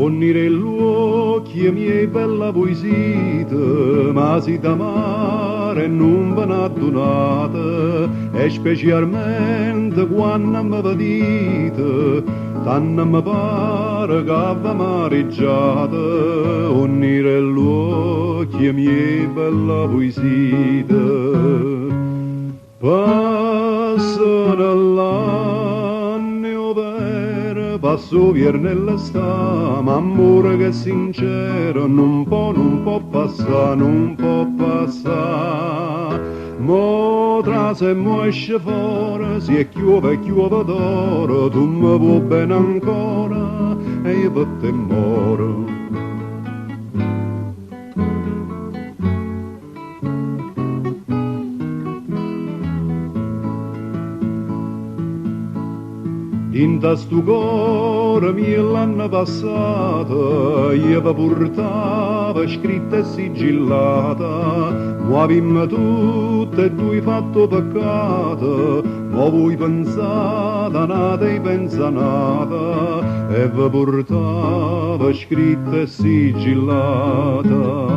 Onire l'occhio miei bella poesia, ma si d'amare non ve n'ha donata, e specialmente quando mi vedete, tanto mi pare che vi amareggiate. Onire l'occhio miei bella poesia, passano l'anni ovvero passo viernella sta, ma amore che è sincero non può passare, non può passare. Mo trase mo esce fuori, si è chiuve d'oro, tu mi vuoi bene ancora e io per te moro. In sto cuore mio l'anno passato io vi portavo scritta e sigillata, ma avimmo tutte e due fatto peccato, ma voi pensate nata e pensa nata, e vi portavo scritta e sigillata.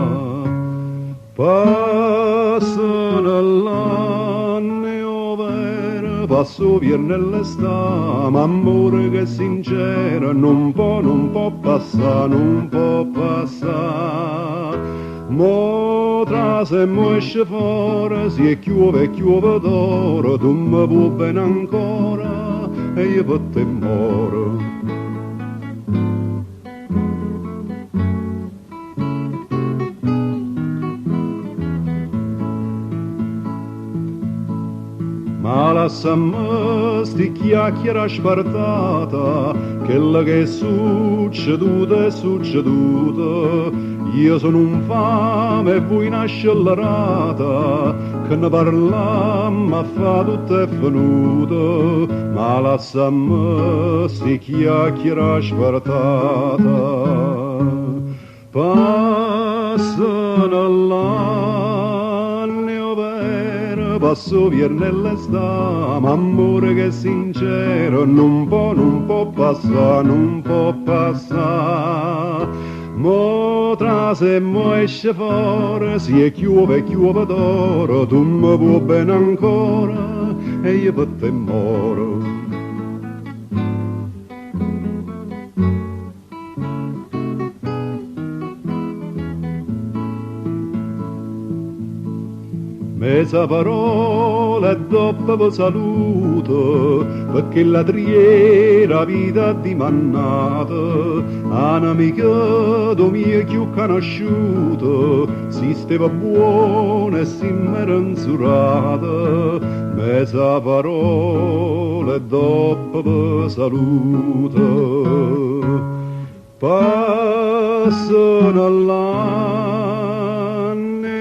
Passano l'anni ovvero passo viernelle sta, ma amore che è sincero non può passare, non può passare. Mo trase mo esce fuori, si è chiuve d'oro, tu mi vuoi bene ancora e io per te moro. Ma lasciami sti chiacchiera spartata, quella che è succeduta è succeduta. Io sono un fame e voi una scellerata, che ne parlammo fa tutto è venuto. Ma lasciami sti chiacchiera spartata, passano l'anni ovvero passo viernelle sta, ma amore che è sincero non può passare, non può passare. Mo trase mo esce fuori, si è chiuve d'oro, tu mi vuoi bene ancora e io per te moro. Mezza parola e dopo vi saluto, perché la triera vita di mannata, un'amica mia più conosciuto, si stava buona e si meranzurata. Mezza parola e dopo vi saluto, passano l'anni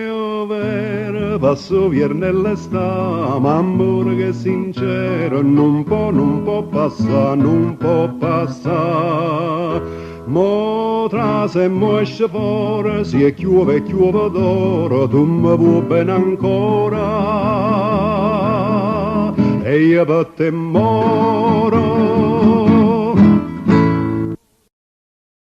ovvero passo viernelle sta, ma amore che è sincero non può passare, non può passare. Mo trase mo esce fuori, si è chiuve d'oro, tu mi vuoi bene ancora e io per te moro.